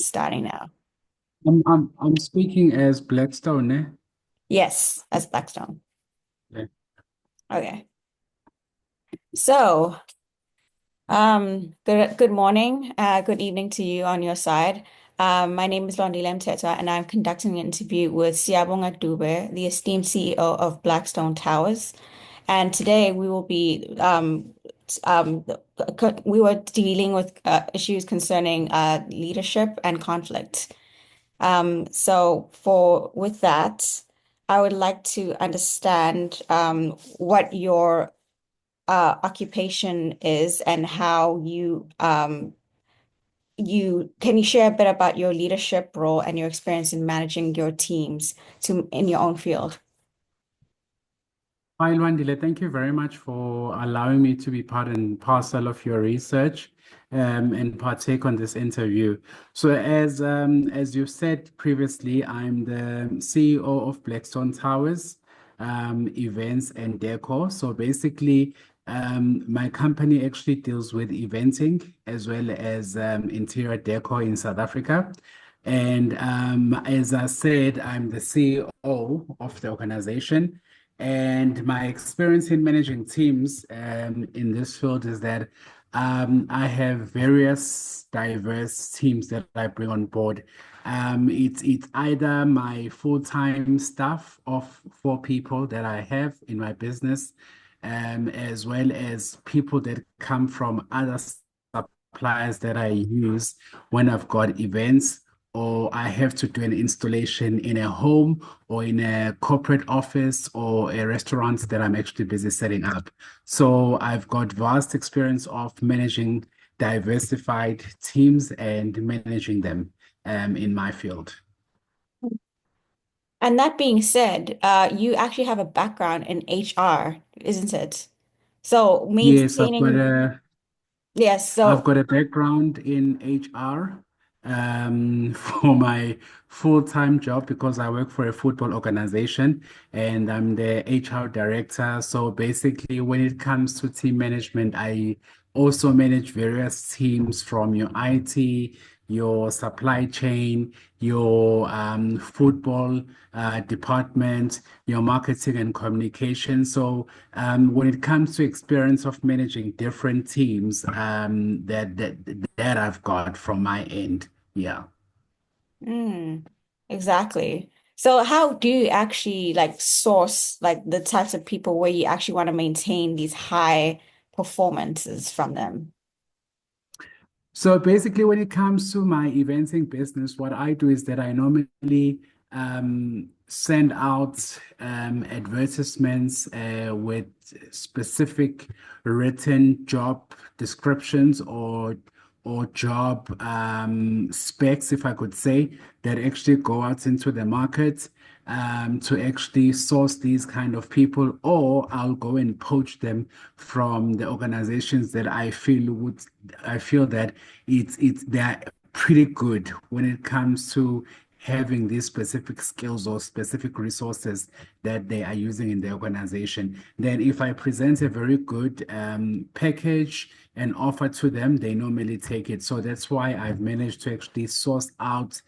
Starting now. I'm speaking as Blackstone, eh? Yes, as Blackstone. Yeah. Okay. So, good morning, good evening to you on your side. My name is Lwandile, and I'm conducting an interview with Siyabonga Dube, the esteemed CEO of Blackstone Towers. And today we will be we were dealing with issues concerning leadership and conflict. So for with that, I would like to understand what your occupation is and how you can you share a bit about your leadership role and your experience in managing your teams to in your own field. Hi, Lwandile. Thank you very much for allowing me to be part and parcel of your research and partake on this interview. So, as you've said previously, I'm the CEO of Blackstone Towers, events and decor. So basically, my company actually deals with eventing as well as interior decor in South Africa. And as I said, I'm the CEO of the organization. And my experience in managing teams in this field is that I have various diverse teams that I bring on board. It's either my full-time staff of 4 people that I have in my business, as well as people that come from other suppliers that I use when I've got events or I have to do an installation in a home or in a corporate office or a restaurant that I'm actually busy setting up. So I've got vast experience of managing diversified teams and managing them in my field. And that being said, you actually have a background in HR, isn't it? So Yes, I've got maintaining, a yes, I've so got a background in HR for my full-time job because I work for a football organization and I'm the HR director. So basically, when it comes to team management, I also manage various teams from your IT, your supply chain, your football department, your marketing and communication. So when it comes to experience of managing different teams, that I've got from my end, yeah. mm, exactly. So how do you actually like source like the types of people where you actually want to maintain these high performances from them? So basically, when it comes to my eventing business, what I do is that I normally send out advertisements with specific written job descriptions or job specs, if I could say, that actually go out into the market to actually source these kind of people, or I'll go and poach them from the organizations that I feel that they're pretty good when it comes to having these specific skills or specific resources that they are using in the organization. Then, if I present a very good package and offer to them, they normally take it. So that's why I've managed to actually source out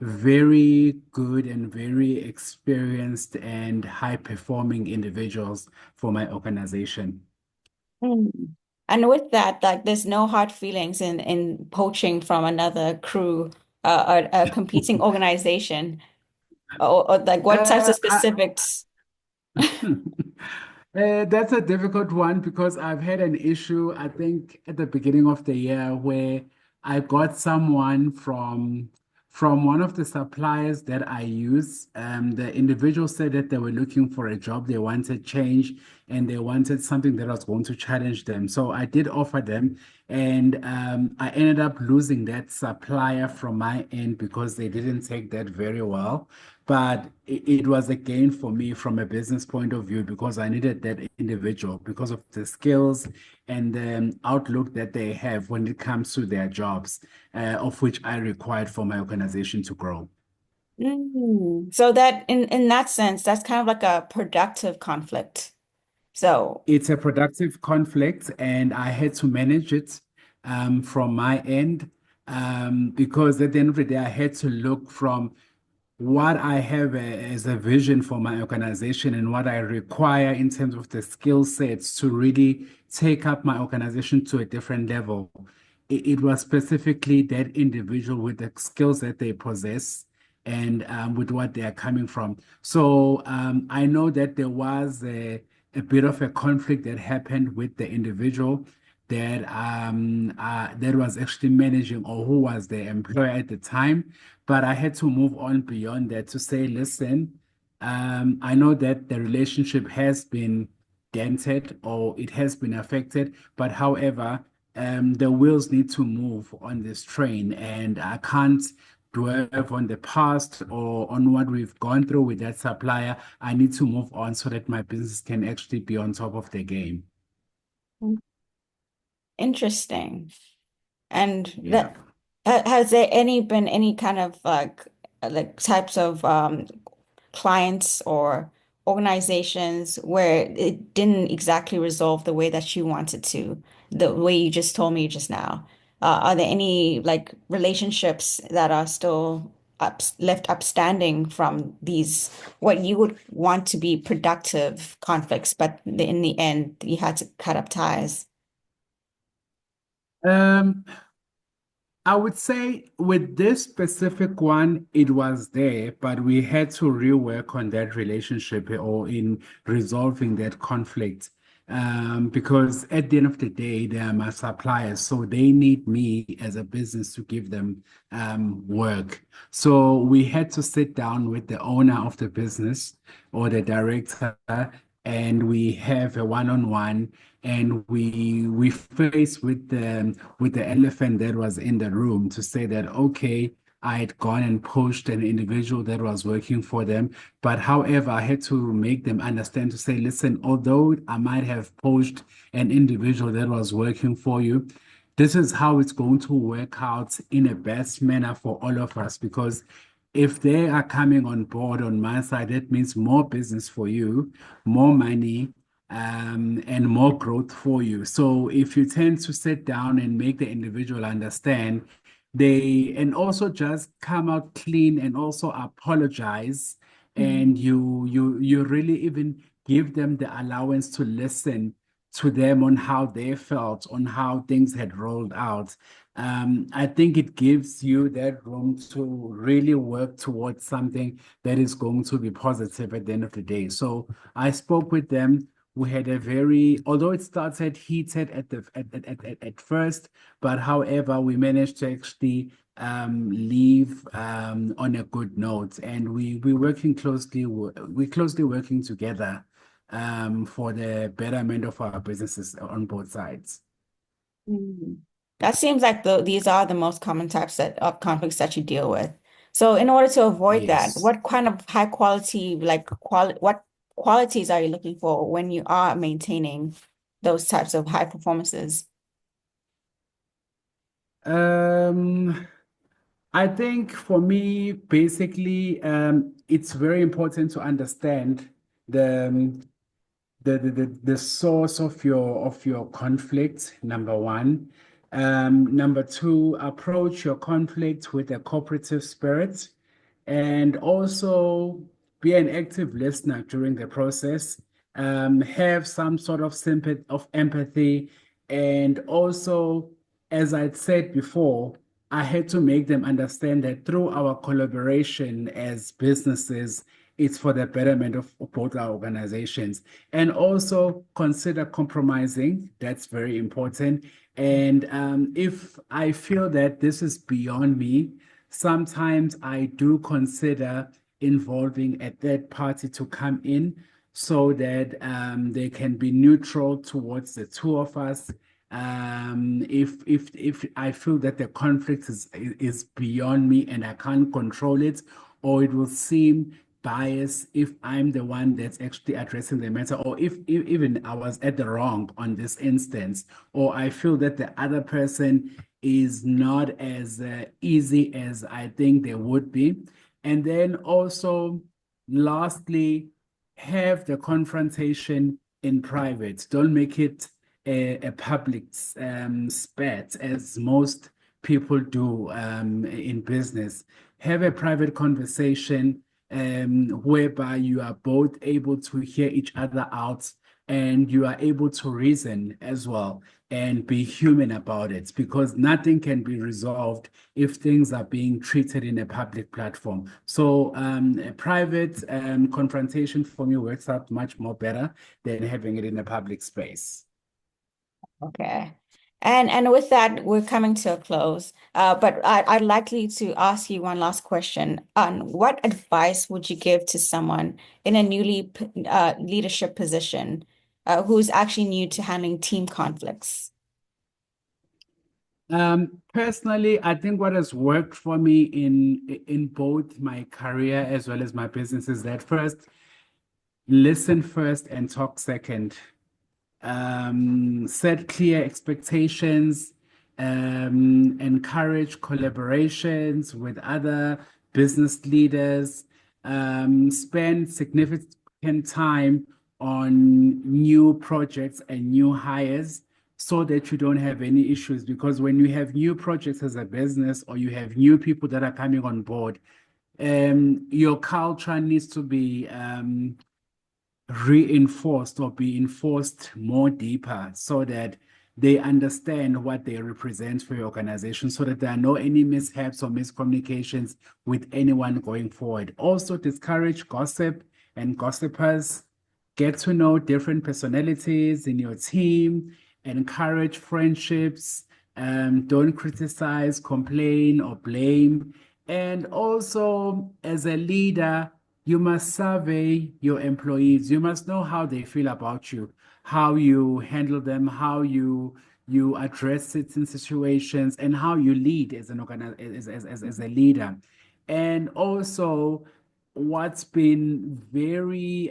very good and very experienced and high performing individuals for my organization. Mm. And with that, like there's no hard feelings in poaching from another crew, a competing organization, or like what types of I, specifics? That's a difficult one because I've had an issue, I think, at the beginning of the year where I got someone from one of the suppliers that I use. The individual said that they were looking for a job, they wanted change, and they wanted something that was going to challenge them. So I did offer them, and I ended up losing that supplier from my end because they didn't take that very well. But it was a gain for me from a business point of view because I needed that individual because of the skills and the outlook that they have when it comes to their jobs, of which I required for my organization to grow. Mm. So that in that sense, that's kind of like a productive conflict. So, It's a productive conflict, and I had to manage it from my end. because at the end of the day, I had to look from what I have as a vision for my organization and what I require in terms of the skill sets to really take up my organization to a different level. It was specifically that individual with the skills that they possess and with what they are coming from. So I know that there was a bit of a conflict that happened with the individual that was actually managing or who was the employer at the time. But I had to move on beyond that to say, listen, I know that the relationship has been dented or it has been affected, but however, the wheels need to move on this train, and I can't dwell on the past or on what we've gone through with that supplier. I need to move on so that my business can actually be on top of the game. Interesting. And Yeah. has there been any kind of like types of clients or organizations where it didn't exactly resolve the way that you wanted to, the way you just told me just now? Are there any like relationships that are still left upstanding from these, what you would want to be productive conflicts, but in the end, you had to cut up ties? Um, I would say with this specific one, it was there, but we had to rework on that relationship or in resolving that conflict. Because at the end of the day, they are my suppliers, so they need me as a business to give them work. So we had to sit down with the owner of the business or the director, and we have a one-on-one, and we face with the elephant that was in the room to say that, okay, I had gone and poached an individual that was working for them. But however, I had to make them understand to say, listen, although I might have poached an individual that was working for you, this is how it's going to work out in a best manner for all of us. Because if they are coming on board on my side, that means more business for you, more money, and more growth for you. So if you tend to sit down and make the individual understand, they and also just come out clean and also apologize, and you really even give them the allowance to listen to them on how they felt, on how things had rolled out. I think it gives you that room to really work towards something that is going to be positive at the end of the day. So I spoke with them. We had a very, although it started heated at first, but however, we managed to actually leave on a good note, and we working closely. We closely working together for the betterment of our businesses on both sides. Mhm. That seems like these are the most common types of conflicts that you deal with. So in order to avoid that, Yes. what kind of high quality, what qualities are you looking for when you are maintaining those types of high performances? Um, I think for me, basically, it's very important to understand the the source of your conflict, number one. Number two, approach your conflict with a cooperative spirit, and also be an active listener during the process. Have some sort of sympathy, of empathy, and also, as I'd said before, I had to make them understand that through our collaboration as businesses, it's for the betterment of both our organizations. And also consider compromising. That's very important. And if I feel that this is beyond me, sometimes I do consider involving a third party to come in so that they can be neutral towards the two of us. If I feel that the conflict is beyond me and I can't control it, or it will seem biased if I'm the one that's actually addressing the matter, or if even I was at the wrong on this instance, or I feel that the other person is not as easy as I think they would be. And then also, lastly, have the confrontation in private. Don't make it a public spat, as most people do in business. Have a private conversation whereby you are both able to hear each other out and you are able to reason as well and be human about it because nothing can be resolved if things are being treated in a public platform. So a private confrontation for me works out much more better than having it in a public space. Okay. And with that, we're coming to a close. But I'd likely to ask you one last question on what advice would you give to someone in a leadership position who's actually new to handling team conflicts? Personally, I think what has worked for me in both my career as well as my business is that first, listen first and talk second. Set clear expectations, encourage collaborations with other business leaders, spend significant time on new projects and new hires so that you don't have any issues. Because when you have new projects as a business or you have new people that are coming on board, your culture needs to be reinforced or be enforced more deeper so that they understand what they represent for your organization so that there are no any mishaps or miscommunications with anyone going forward. Also discourage gossip and gossipers. Get to know different personalities in your team, encourage friendships, don't criticize, complain, or blame. And also, as a leader, you must survey your employees. You must know how they feel about you, how you handle them, how you address certain situations, and how you lead as as a leader. And also, what's been very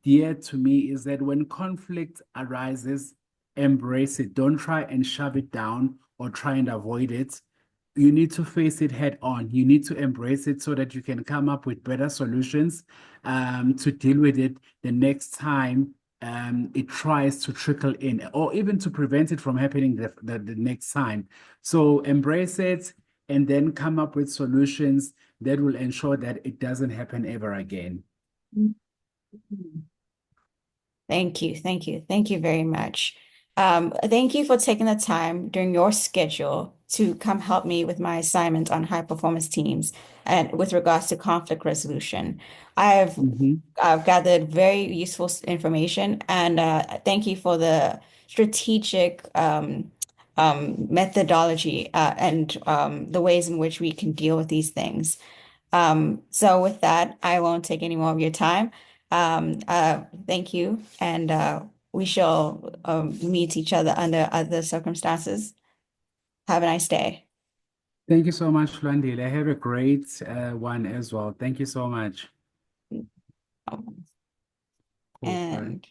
dear to me is that when conflict arises, embrace it. Don't try and shove it down or try and avoid it. You need to face it head on. You need to embrace it so that you can come up with better solutions to deal with it the next time it tries to trickle in, or even to prevent it from happening the next time. So embrace it and then come up with solutions that will ensure that it doesn't happen ever again. Thank you. Thank you. Thank you very much. Thank you for taking the time during your schedule to come help me with my assignment on high performance teams and with regards to conflict resolution. I've Mhm. I've gathered very useful information and thank you for the strategic methodology and the ways in which we can deal with these things. So with that, I won't take any more of your time. Thank you, and we shall meet each other under other circumstances. Have a nice day. Thank you so much, Lwandile. Have a great one as well. Thank you so much. Um, Cool. Bye. And